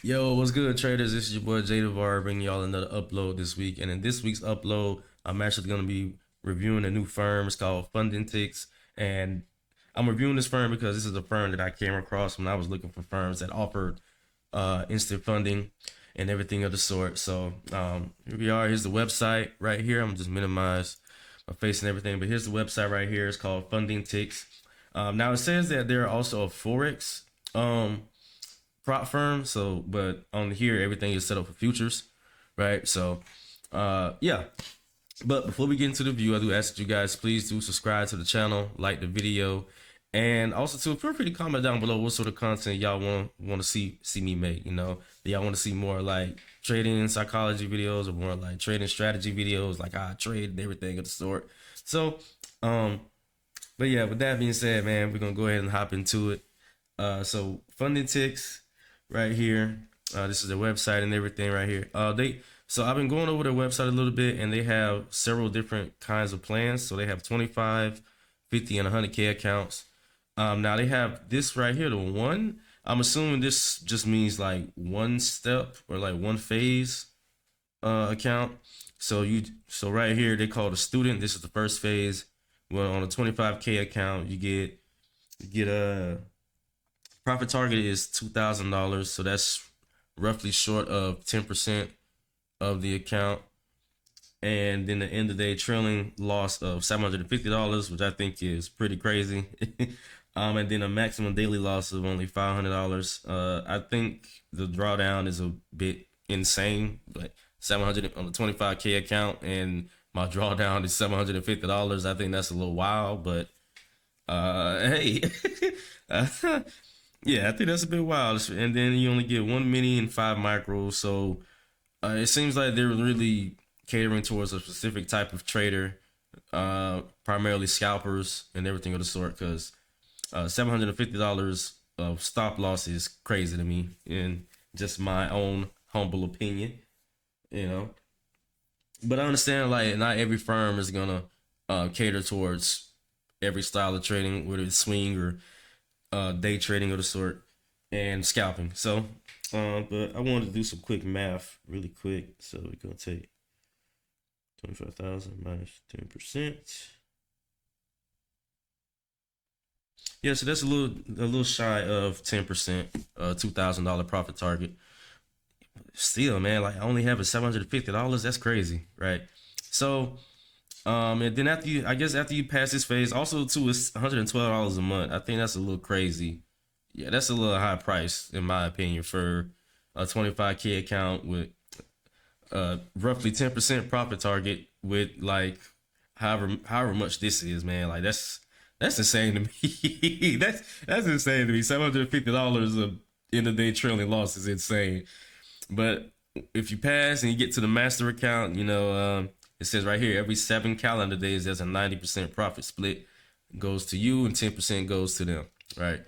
Yo, what's good, traders? This is your boy Jadavar bringing y'all another upload this week. And in this week's upload, I'm actually going to be reviewing a new firm. It's called FundingTicks. And I'm reviewing this firm because this is a firm that I came across when I was looking for firms that offered instant funding and everything of the sort. So here we are. Here's the website right here. I'm just minimize my face and everything. But here's the website right here. It's called FundingTicks. Now it says that they're also a Forex prop firm. So, but on here, everything is set up for futures, right? So, yeah. But before we get into the view, I do ask that you guys please do subscribe to the channel, like the video, and also to feel free to comment down below what sort of content y'all want to see me make. You know, do y'all want to see more like trading psychology videos or more like trading strategy videos, like I trade and everything of the sort. So, but yeah, with that being said, man, we're gonna go ahead and hop into it. So FundingTicks right here. This is their website and everything right here. So I've been going over their website a little bit, and they have several different kinds of plans. So they have 25, 50, and 100K accounts. Now they have this right here, the one. I'm assuming this just means like one step or like one phase account. So right here they call it a student. This is the first phase. Well, on a 25K account, you get a profit target is $2,000, so that's roughly short of 10% of the account. And then the end of the day trailing loss of $750, which I think is pretty crazy. And then a maximum daily loss of only $500. I think the drawdown is a bit insane, but 700 on the 25K account, and my drawdown is $750. I think that's a little wild, but hey. Yeah, I think that's a bit wild. And then you only get 1 mini and 5 micros. So it seems like they're really catering towards a specific type of trader, primarily scalpers and everything of the sort. Because $750 of stop loss is crazy to me, in just my own humble opinion, you know. But I understand like not every firm is gonna cater towards every style of trading, whether it's swing or day trading of the sort and scalping. So, but I wanted to do some quick math really quick. So we're gonna take 25,000 minus 10%. Yeah, so that's a little shy of 10%, $2,000 profit target. Still, man, like I only have a $750. That's crazy, right? So, and then after you pass this phase, also too, it's $112 a month. I think that's a little crazy. Yeah, that's a little high price in my opinion for a 25K account with roughly 10% profit target with like however much this is, man. Like that's insane to me. That's insane to me. $750 of end of day trailing loss is insane. But if you pass and you get to the master account, it says right here every 7 calendar days there's a 90% profit split goes to you and 10% goes to them, right?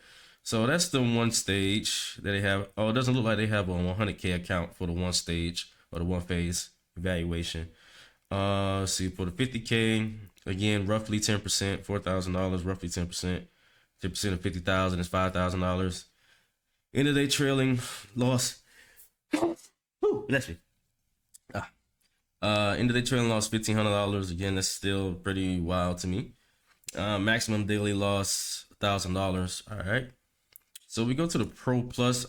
So that's the one stage that they have. Oh, it doesn't look like they have a 100K account for the one stage or the one phase evaluation. See, for the 50K, again, roughly 10%, $4,000, roughly 10%. 10% of 50,000 is $5,000. End of day trailing loss. Whew, bless me. End of day trailing loss $1,500. Again, that's still pretty wild to me. Maximum daily loss $1,000. All right. So we go to the Pro Plus.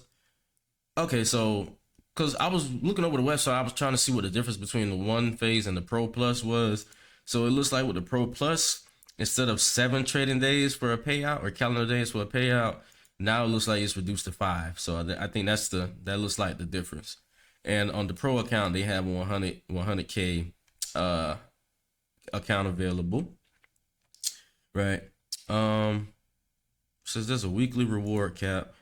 Okay, so because I was looking over the website, I was trying to see what the difference between the one phase and the Pro Plus was. So it looks like with the Pro Plus, instead of 7 trading days for a payout or calendar days for a payout, now it looks like it's reduced to 5. So I think that looks like the difference. And on the Pro account, they have 100K account available, right? Says there's a weekly reward cap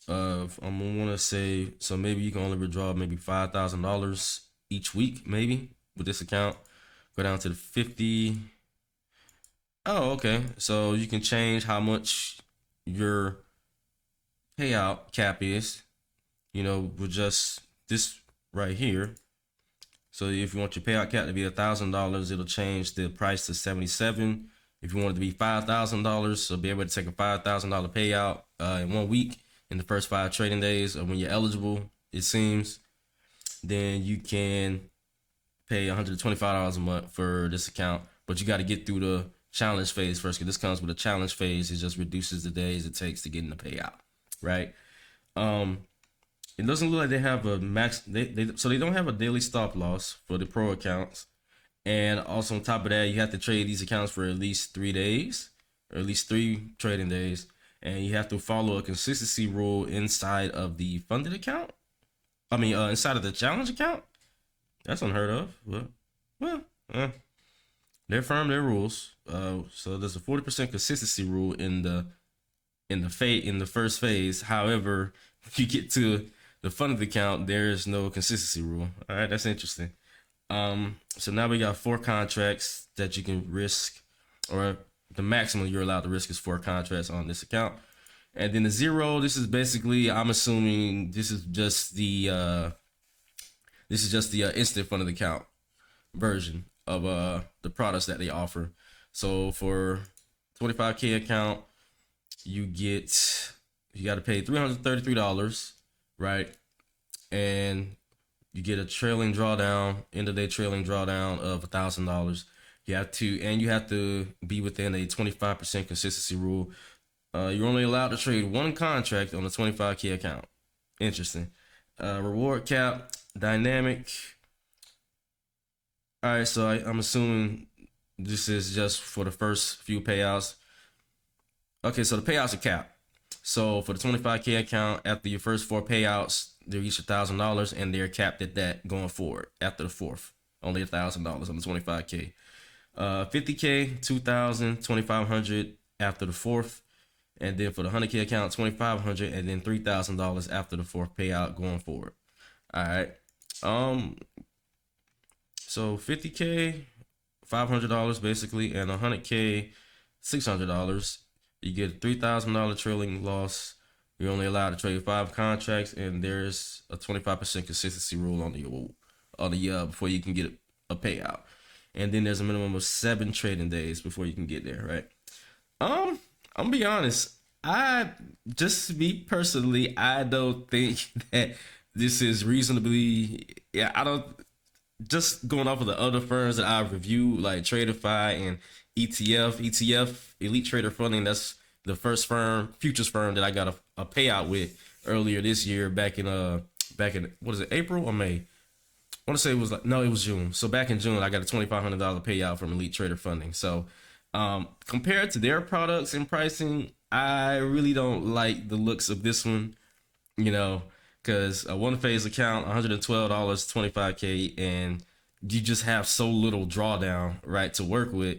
of I'm gonna want to say, so maybe you can only withdraw maybe $5,000 each week, maybe with this account. Go down to the 50. Oh, okay. So you can change how much your payout cap is, with just this right here. So if you want your payout cap to be $1,000, it'll change the price to 77. If you want it to be $5,000, so be able to take a $5,000 payout in 1 week, in the first 5 trading days, or when you're eligible, it seems, then you can pay $125 a month for this account. But you got to get through the challenge phase first, because this comes with a challenge phase. It just reduces the days it takes to get in the payout, right? It doesn't look like they have a max. So they don't have a daily stop loss for the pro accounts, and also on top of that, you have to trade these accounts for at least 3 days, or at least 3 trading days, and you have to follow a consistency rule inside of the funded account. Inside of the challenge account. That's unheard of. They're firm, their rules. So there's a 40% consistency rule in the first phase. However, if you get to the funded account, there is no consistency rule. All right, that's interesting. So now we got 4 contracts that you can risk, or the maximum you're allowed to risk is 4 contracts on this account. And then the 0, this is basically, I'm assuming this is just the instant funded account version of the products that they offer. So for 25K account, you got to pay $333, right? And you get a trailing drawdown, end of day trailing drawdown of $1,000. You have to be within a 25% consistency rule. You're only allowed to trade 1 contract on a 25K account. Interesting. Reward cap, dynamic. All right, so I'm assuming this is just for the first few payouts. Okay, so the payouts are capped. So for the 25K account, after your first 4 payouts, they're each $1,000, and they're capped at that going forward. After the 4th, only $1,000 on the 25K. 50K, $2,000, $2,500 after the 4th, and then for the 100K account, $2,500, and then $3,000 after the 4th payout going forward. All right. So 50K, $500 basically, and 100K, $600. You get a $3,000 trailing loss. You're only allowed to trade 5 contracts, and there's a 25% consistency rule on the before you can get a payout. And then there's a minimum of 7 trading days before you can get there, right? I'm gonna be honest. Me personally, I don't think that this is reasonably. Yeah, I don't. Just going off of the other firms that I've reviewed, like Traderify and ETF, Elite Trader Funding. That's the first futures firm that I got a payout with earlier this year. Back in what is it, April or May? I want to say it was June. So back in June, I got a $2,500 payout from Elite Trader Funding. So compared to their products and pricing, I really don't like the looks of this one, because a 1 phase account, $112, 25K, and you just have so little drawdown, right, to work with.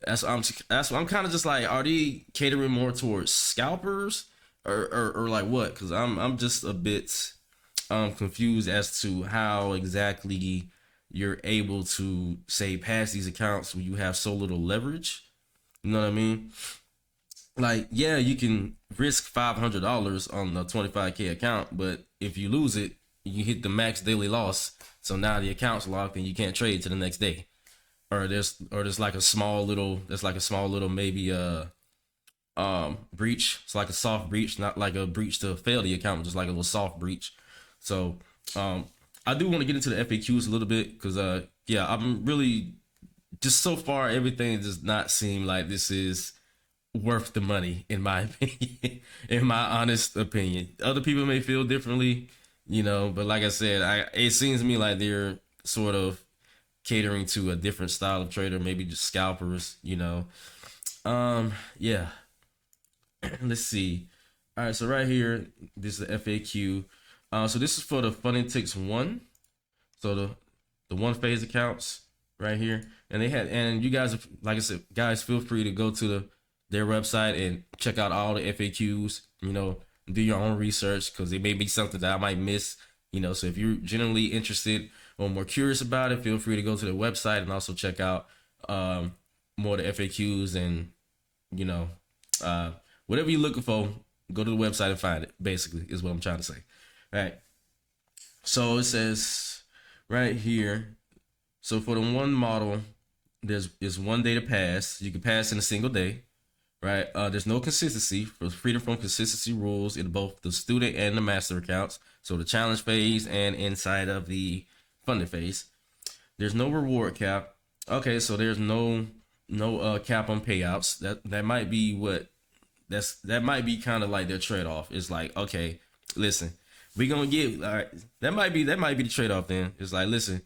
That's what I'm kind of just like, are they catering more towards scalpers or like what? Because I'm just a bit confused as to how exactly you're able to say pass these accounts when you have so little leverage. You know what I mean? Like, yeah, you can risk $500 on the 25K account, but if you lose it, you hit the max daily loss. So now the account's locked and you can't trade to the next day. Or there's like a small little maybe breach. It's like a soft breach, not like a breach to fail the account, just like a little soft breach. So I do want to get into the FAQs a little bit, because I'm really just, so far everything does not seem like this is worth the money, in my opinion. In my honest opinion, other people may feel differently, but like I said, it seems to me like they're sort of catering to a different style of trader, maybe just scalpers. Yeah. Let's see. All right, so right here, this is the FAQ. So this is for the FundingTicks 1. So the 1 phase accounts right here, and you guys, like I said, guys, feel free to go to their website and check out all the FAQs. Do your own research, because it may be something that I might miss. So if you're genuinely interested or more curious about it, feel free to go to the website and also check out more of the FAQs, and whatever you're looking for, go to the website and find it. Basically, is what I'm trying to say. All right. So it says right here. So for the 1 model, there's 1 day to pass. You can pass in a single day, right? There's no consistency for freedom from consistency rules in both the student and the master accounts. So the challenge phase and inside of the funded phase. There's no reward cap. Okay, so there's no cap on payouts. That might be what that might be kind of like their trade off. It's like, okay, listen, we gonna give all right. That might be the trade off. Then it's like, listen,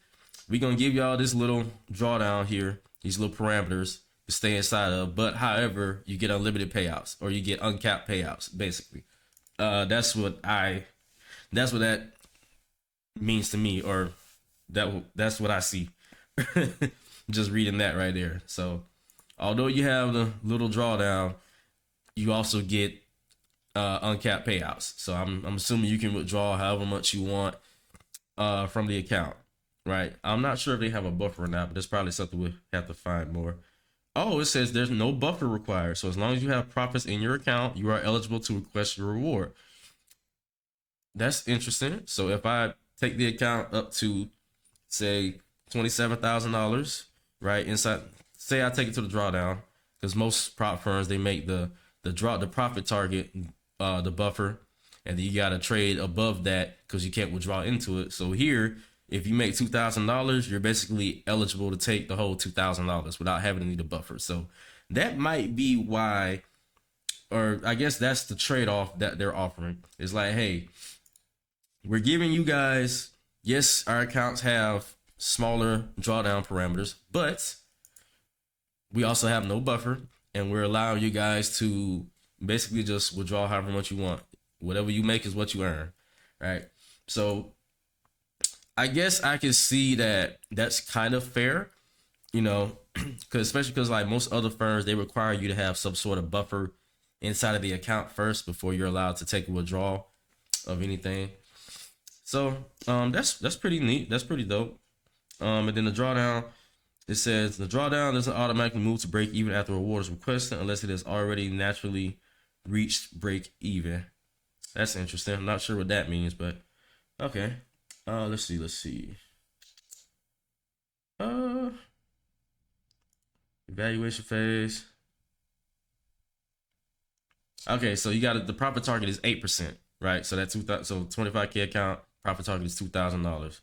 we gonna give y'all this little drawdown here, these little parameters to stay inside of. But however, you get unlimited payouts or you get uncapped payouts. Basically, that's what that means to me, or that's what I see. Just reading that right there. So, although you have the little drawdown, you also get uncapped payouts. So I'm assuming you can withdraw however much you want from the account, right? I'm not sure if they have a buffer or not, but that's probably something we'll have to find more. Oh, it says there's no buffer required. So as long as you have profits in your account, you are eligible to request your reward. That's interesting. So if I take the account up to, say, $27,000, right? Inside, say I take it to the drawdown, because most prop firms, they make the profit target the buffer, and then you got to trade above that because you can't withdraw into it. So here, if you make $2,000, you're basically eligible to take the whole $2,000 without having to need a buffer. So that might be why, or I guess that's the trade-off that they're offering. It's like, hey, we're giving you guys, yes, our accounts have smaller drawdown parameters, but we also have no buffer, and we're allowing you guys to basically just withdraw however much you want. Whatever you make is what you earn, right? So I guess I can see that that's kind of fair, you know, especially because like most other firms, they require you to have some sort of buffer inside of the account first before you're allowed to take a withdrawal of anything. So that's pretty neat. That's pretty dope. And then the drawdown, it says the drawdown doesn't automatically move to break even after reward is requested unless it has already naturally reached break even. That's interesting. I'm not sure what that means, but okay. Let's see. Evaluation phase. Okay, so you got the profit target is 8%, right? So that's 25K account profit target is $2,000.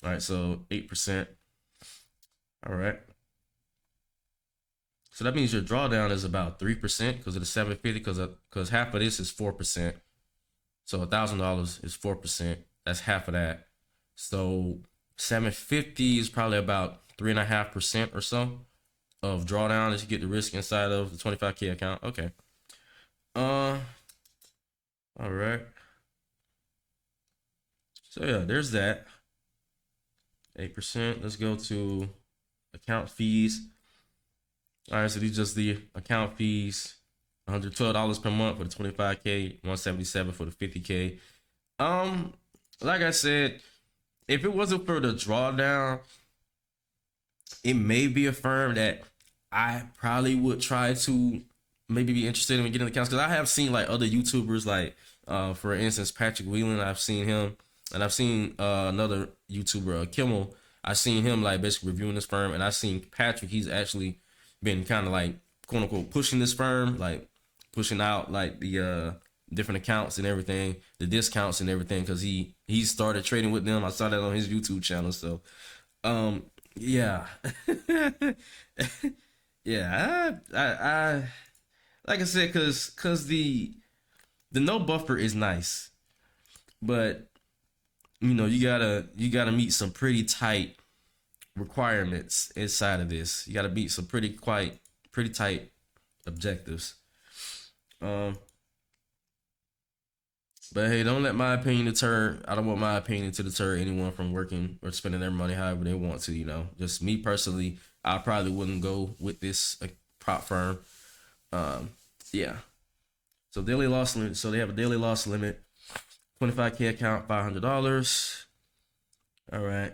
All right, so 8%. All right. So that means your drawdown is about 3% because of the 750, because half of this is 4%. So $1,000 is 4%. That's half of that. So 750 is probably about 3.5% or so of drawdown as you get the risk inside of the 25K account. Okay. All right. So yeah, there's that. 8%. Let's go to account fees. All right, so these just the account fees. $112 per month for the 25K, $177 for the 50K. Like I said, if it wasn't for the drawdown, it may be a firm that I probably would try to maybe be interested in getting accounts, because I have seen like other YouTubers, like for instance Patrick Whelan. I've seen him, and I've seen another YouTuber, Kimmel. I've seen him like basically reviewing this firm, and I've seen Patrick. He's actually been kind of like quote unquote pushing this firm, like pushing out like the different accounts and everything, the discounts and everything, because he started trading with them. I saw that on his YouTube channel. So yeah. Yeah, I like I said, cause the no buffer is nice, but you know, you gotta meet some pretty tight requirements inside of this. You gotta meet some pretty tight objectives. But hey, don't let my opinion deter. I don't want my opinion to deter anyone from working or spending their money however they want to. You know, just me personally, I probably wouldn't go with this prop firm. Yeah. So daily loss limit. So they have a daily loss limit. 25K account, $500. All right.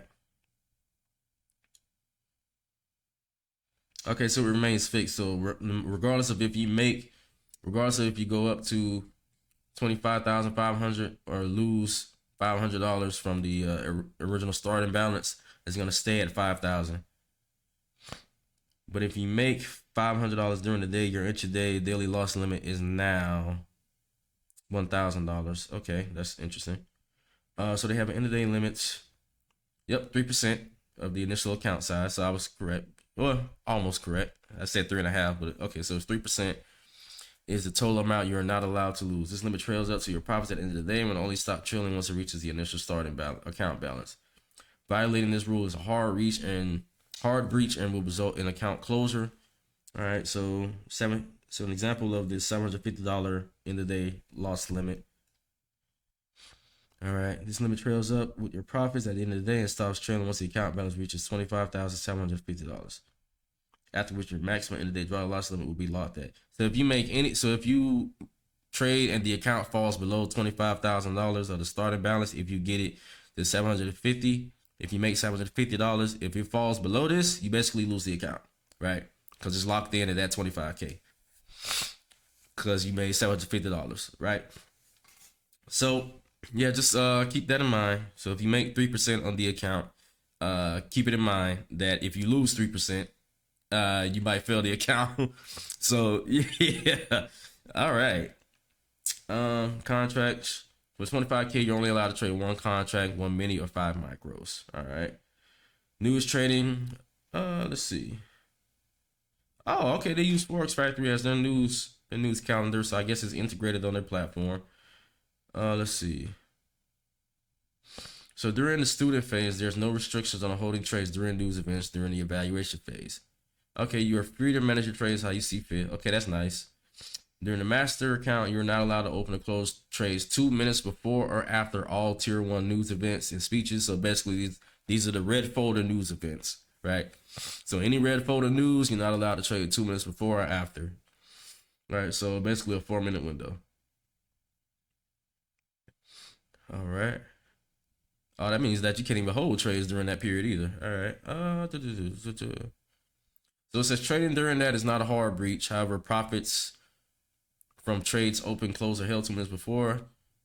Okay, so it remains fixed. So regardless of if you go up to 25,500 or lose $500 from the original starting balance, it's gonna stay at 5,000. But if you make $500 during the day, your intraday daily loss limit is now $1,000. Okay, that's interesting. So they have an end of day limits. Yep, 3% of the initial account size. So I was correct. Well, almost correct. I said 3.5, but okay, so it's 3% is the total amount you are not allowed to lose. This limit trails up to your profits at the end of the day and will only stop trailing once it reaches the initial starting account balance. Violating this rule is a hard breach and will result in account closure. All right, so an example of this $750 end of day loss limit. All right, this limit trails up with your profits at the end of the day and stops trailing once the account balance reaches $25,750. After which your maximum end of day draw loss limit will be locked at. So if you trade and the account falls below $25,000 of the starting balance, if you get it to $750, if you make $750, if it falls below this, you basically lose the account, right? Because it's locked in at that $25K. Because you made $750, right? So yeah, just keep that in mind. So if you make 3% on the account, keep it in mind that if you lose 3%, you might fail the account. So yeah. All right. Contracts. With 25K, you're only allowed to trade one contract, 1 mini, or 5 micros. All right. News trading. Let's see. Oh, okay. They use Forex Factory as their news calendar, so I guess it's integrated on their platform. Let's see. So during the student phase, there's no restrictions on holding trades during news events during the evaluation phase. Okay, you are free to manage your trades how you see fit. Okay, that's nice. During the master account, you're not allowed to open or close trades 2 minutes before or after all tier 1 news events and speeches. So basically, these are the red folder news events, right? So any red folder news, you're not allowed to trade 2 minutes before or after. All right, so basically a 4-minute window. All right. Oh, that means that you can't even hold trades during that period either. All right. So it says trading during that is not a hard breach. However, profits from trades open, closed, or held 2 minutes before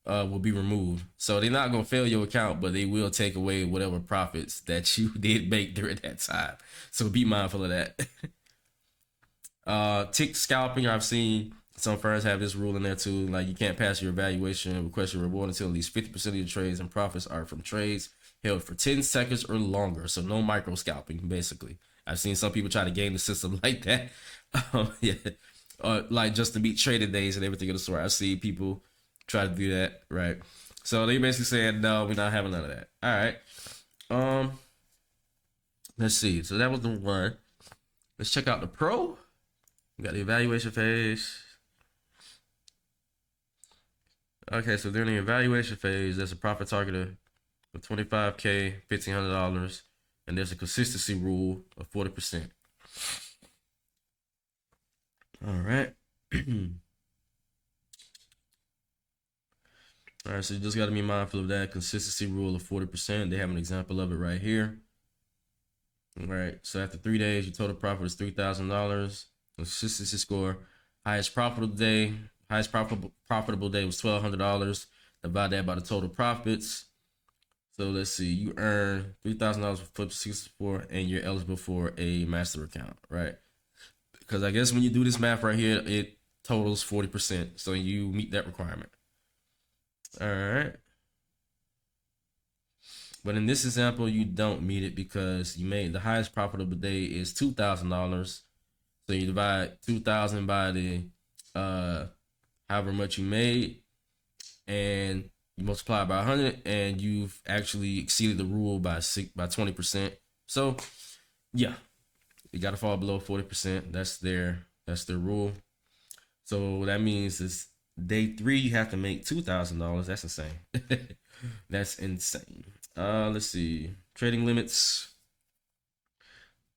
will be removed. So they're not going to fail your account, but they will take away whatever profits that you did make during that time. So be mindful of that. Tick scalping, I've seen some firms have this rule in there too. Like you can't pass your evaluation and request your reward until at least 50% of your trades and profits are from trades held for 10 seconds or longer. So no micro scalping, basically. I've seen some people try to game the system like that. Yeah. Like just to meet trading days and everything of the sort. I've seen people try to do that, right? So they basically saying, no, we're not having none of that. All right. Let's see. So that was the one. Let's check out the pro. We got the evaluation phase. Okay, so during the evaluation phase, there's a profit target of $25K, $1,500, and there's a consistency rule of 40%. All right. All right, so you just got to be mindful of that consistency rule of 40%. They have an example of it right here. All right, so after 3 days, your total profit is $3,000. Consistency score, highest profitable day was $1,200. Divide that by the total profits. So let's see, you earn $3,000 for flip 64, and you're eligible for a master account, right? Because I guess when you do this math right here, it totals 40%. So you meet that requirement. All right. But in this example, you don't meet it because you made the highest profitable day is $2,000. So you divide 2,000 by the however much you made, and you multiply by 100, and you've actually exceeded the rule by 20%. So yeah, you got to fall below 40%. That's their rule. So that means it's day 3 you have to make $2,000. That's insane. That's insane. Let's see, trading limits.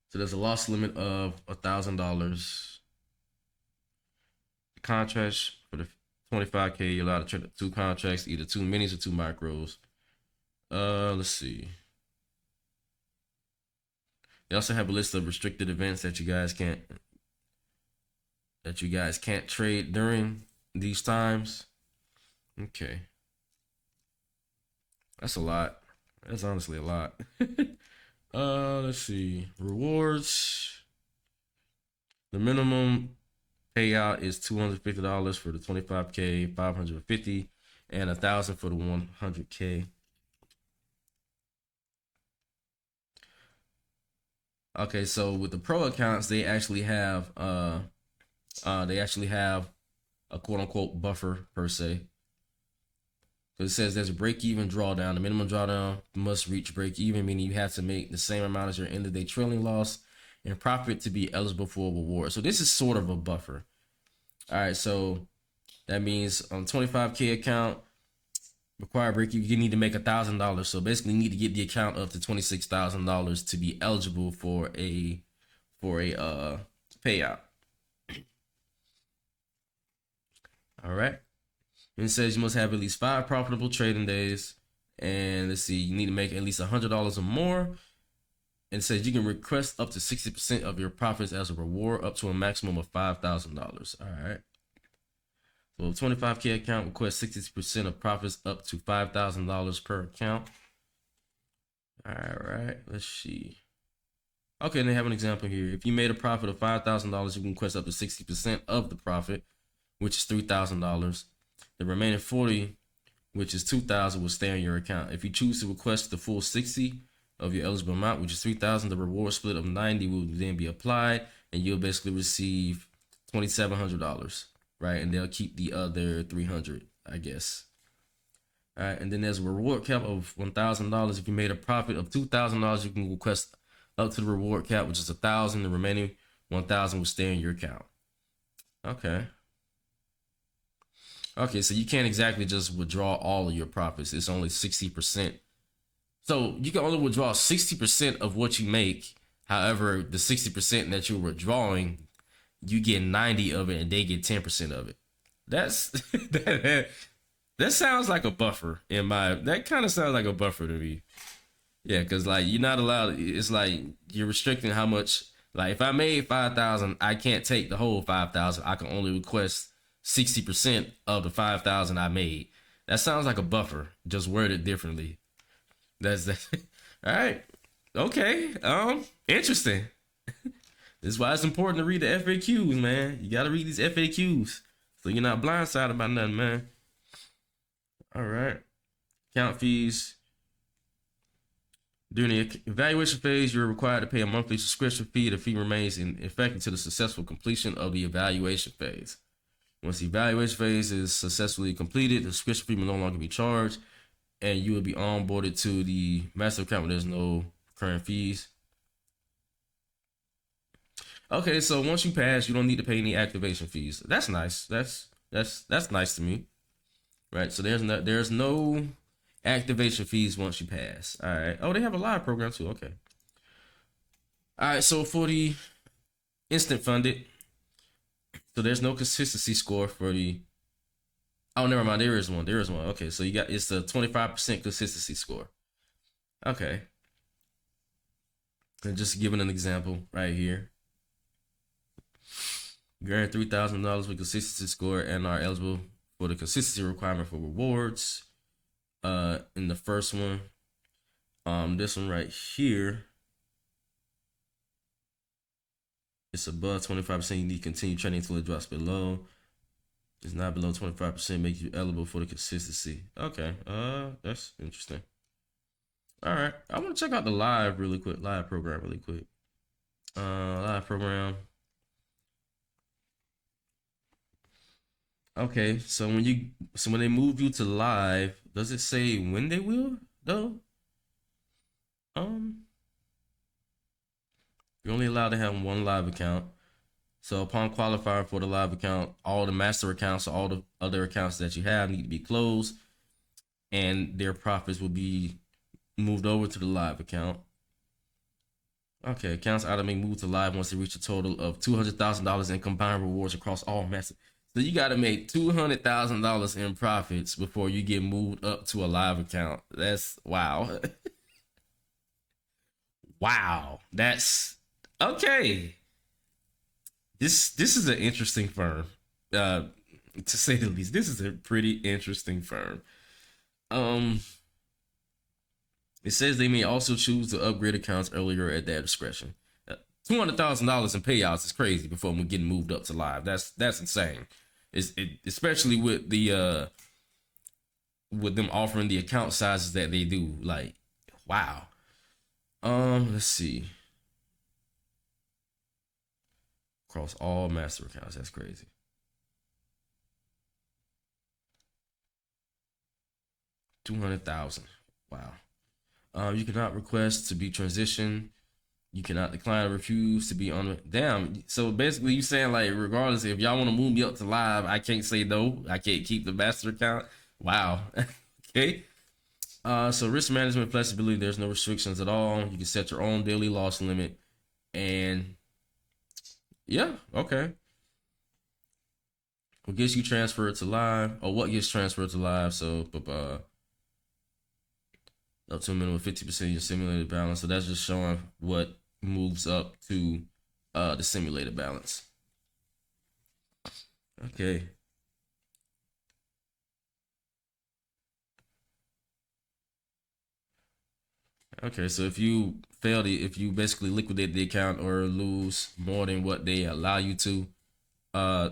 So there's a loss limit of $1,000. Contracts for the 25K, you're allowed to trade 2 contracts, either 2 minis or 2 micros. Let's see. They also have a list of restricted events that you guys can't trade during these times. Okay. That's a lot. That's honestly a lot. Let's see. Rewards. The minimum payout is $250 for the 25K, 550, and 1,000 for the 100K. Okay, so with the pro accounts, they actually have a quote unquote buffer per se. So it says there's a break even drawdown. The minimum drawdown must reach break even, meaning you have to make the same amount as your end of day trailing loss and profit to be eligible for a reward. So this is sort of a buffer. All right, so that means on 25K account, required break even, you need to make $1,000. So basically, you need to get the account up to $26,000 to be eligible for a payout. All right. And it says you must have at least 5 profitable trading days. And let's see, you need to make at least $100 or more. And it says you can request up to 60% of your profits as a reward, up to a maximum of $5,000. All right. So 25K account requests 60% of profits up to $5,000 per account. All right, let's see. Okay, and they have an example here. If you made a profit of $5,000, you can request up to 60% of the profit, which is $3,000. The remaining 40, which is $2,000, will stay in your account. If you choose to request the full 60 of your eligible amount, which is $3,000, the reward split of 90 will then be applied, and you'll basically receive $2,700, right? And they'll keep the other $300, I guess. All right, and then there's a reward cap of $1,000. If you made a profit of $2,000, you can request up to the reward cap, which is $1,000. The remaining $1,000 will stay in your account. Okay. Okay, so you can't exactly just withdraw all of your profits. It's only 60%. So you can only withdraw 60% of what you make. However, the 60% that you're withdrawing, you get 90 of it and they get 10% of it. That's that sounds like a buffer that kind of sounds like a buffer to me. Yeah, because like you're not allowed, it's like you're restricting how much, like if I made 5,000, I can't take the whole 5,000. I can only request 60% of the 5,000 I made. That sounds like a buffer, just worded differently. That's that. All right. Okay. Interesting. This is why it's important to read the FAQs, man. You gotta read these FAQs so you're not blindsided by nothing, man. All right. Account fees. During the evaluation phase, you're required to pay a monthly subscription fee. The fee remains in effect until the successful completion of the evaluation phase. Once the evaluation phase is successfully completed, the subscription fee will no longer be charged, and you will be onboarded to the master account where there's no current fees. Okay, so once you pass, you don't need to pay any activation fees. That's nice. That's nice to me, right? So there's no activation fees once you pass. All right. Oh, they have a live program too. Okay. All right. So for the instant funded, so there's no consistency score for the. Oh, never mind. There is one. Okay. So it's the 25% consistency score. Okay. And just giving an example right here. You earn $3,000 with consistency score and are eligible for the consistency requirement for rewards. In the first one, this one right here, it's above 25%. You need to continue trading until it drops below. It's not below 25%. Make you eligible for the consistency. Okay. That's interesting. All right. I want to check out the live program really quick. Live program. Okay, so when they move you to live, does it say when they will though? You're only allowed to have one live account. So upon qualifying for the live account, all the master accounts, all the other accounts that you have need to be closed, and their profits will be moved over to the live account. Okay, accounts automatically move to live once they reach a total of $200,000 in combined rewards across all master. So you got to make $200,000 in profits before you get moved up to a live account. That's wow. Wow. That's okay. This is an interesting firm. To say the least. This is a pretty interesting firm. It says they may also choose to upgrade accounts earlier at their discretion. $200,000 in payouts is crazy before we're getting moved up to live. That's insane. Especially with the with them offering the account sizes that they do. Like, wow. Let's see. Across all master accounts, that's crazy. $200,000. Wow. You cannot request to be transitioned. You cannot decline or refuse to be on. Damn. So basically, you saying like, regardless if y'all want to move me up to live, I can't say no. I can't keep the master account. Wow. Okay. So risk management flexibility. There's no restrictions at all. You can set your own daily loss limit, and yeah, okay. What gets you transferred to live, or what gets transferred to live? So, up to a minimum of 50% of your simulated balance. So that's just showing what moves up to the simulated balance. Okay. Okay, so if you if you basically liquidate the account or lose more than what they allow you to, they'll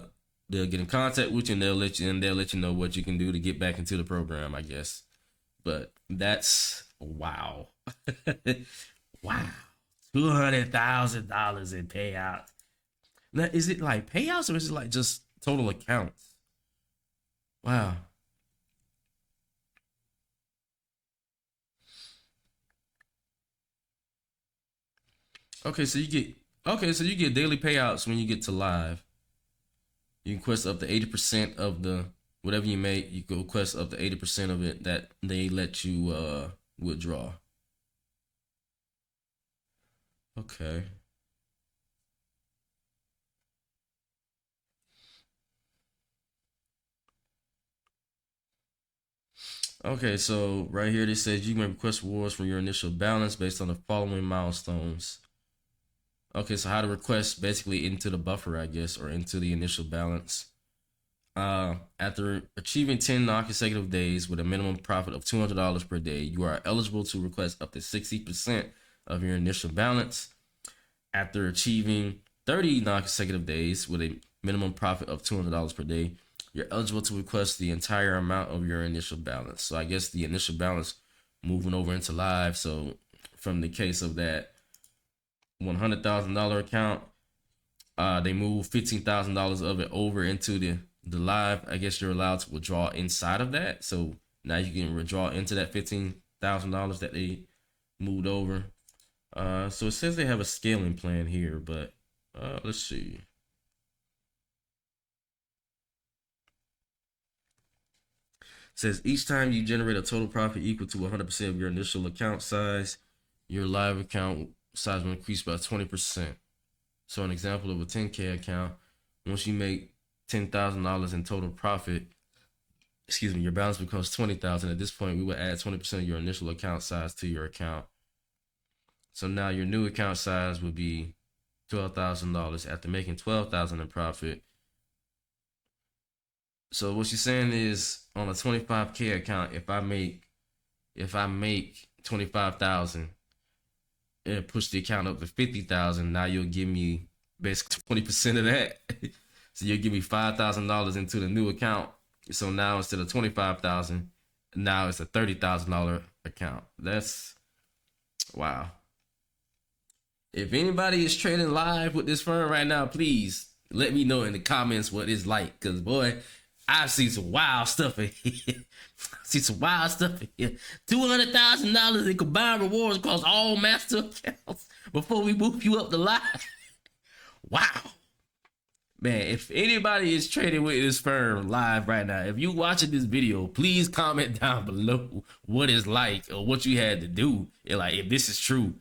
get in contact with you and they'll let you know what you can do to get back into the program, I guess. But that's wow. Wow. $200,000 in payout. Now, is it like payouts or is it like just total accounts? Wow. Okay, so you get daily payouts when you get to live. You can request up to 80% of the whatever you make. You can request up to 80% of it that they let you withdraw. Okay. Okay, so right here it says you can request rewards from your initial balance based on the following milestones. Okay, so how to request basically into the buffer, I guess, or into the initial balance. After achieving 10 non-consecutive days with a minimum profit of $200 per day, you are eligible to request up to 60% of your initial balance. After achieving 30 non-consecutive days with a minimum profit of $200 per day, you're eligible to request the entire amount of your initial balance. So I guess the initial balance moving over into live. So from the case of that $100,000 account, they move $15,000 of it over into the live. I guess you're allowed to withdraw inside of that. So now you can withdraw into that $15,000 that they moved over. So it says they have a scaling plan here, but let's see. It says each time you generate a total profit equal to 100% of your initial account size, your live account size will increase by 20%. So an example of a 10K account, once you make $10,000 in total profit, your balance becomes 20,000. At this point, we would add 20% of your initial account size to your account. So now your new account size would be $12,000 after making $12,000 in profit. So what she's saying is on a 25K account, if I make 25,000 and push the account up to 50,000, now you'll give me basically 20% of that. So you'll give me $5,000 into the new account. So now instead of 25,000, now it's a $30,000 account. That's wow. If anybody is trading live with this firm right now, please let me know in the comments what it's like. Cause boy, I've seen some wild stuff in here. $200,000 in combined rewards across all master accounts before we move you up the line. Wow. Man, if anybody is trading with this firm live right now, if you're watching this video, please comment down below what it's like or what you had to do. And like, if this is true,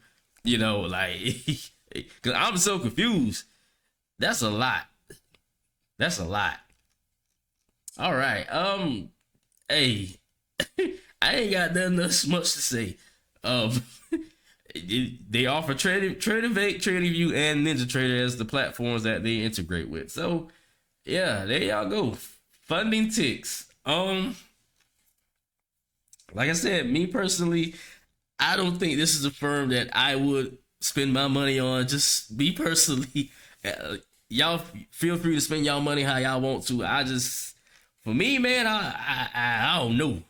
like, because I'm so confused. That's a lot. All right. Hey, I ain't got nothing else much to say. They offer TradingVate, TradingView, and NinjaTrader as the platforms that they integrate with. So, yeah, there y'all go. FundingTicks. Like I said, me personally, I don't think this is a firm that I would spend my money on. Just me personally, y'all feel free to spend y'all money how y'all want to. For me, man, I don't know.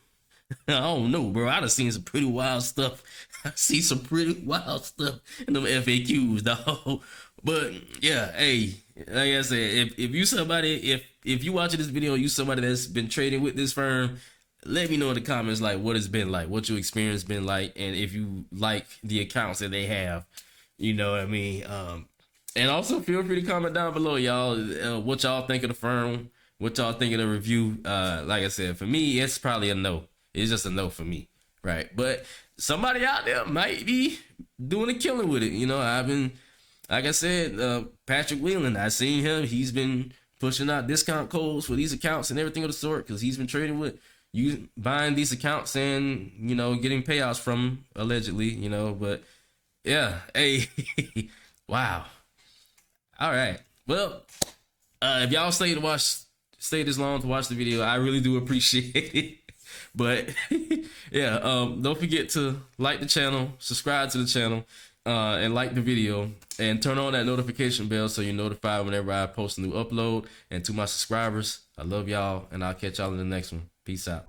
I don't know, bro. I done seen some pretty wild stuff. I see some pretty wild stuff in them FAQs, dog. But yeah, hey, like I said, if you somebody, if you watching this video, you somebody that's been trading with this firm, let me know in the comments like what it's been like, what your experience been like, and if you like the accounts that they have, you know what I mean. And also feel free to comment down below, y'all, what y'all think of the firm, what y'all think of the review. Like I said, for me, it's probably a no. It's just a no for me, right? But somebody out there might be doing a killing with it. You know, I've been, like I said, Patrick Whelan, I seen him. He's been pushing out discount codes for these accounts and everything of the sort because he's been trading with you, buying these accounts and, you know, getting payouts from them, allegedly, you know. But yeah, hey, wow. All right. Well, if y'all stay this long to watch the video, I really do appreciate it. But yeah, don't forget to like the channel, subscribe to the channel, and like the video, and turn on that notification bell so you're notified whenever I post a new upload. And to my subscribers, I love y'all, and I'll catch y'all in the next one. Peace out.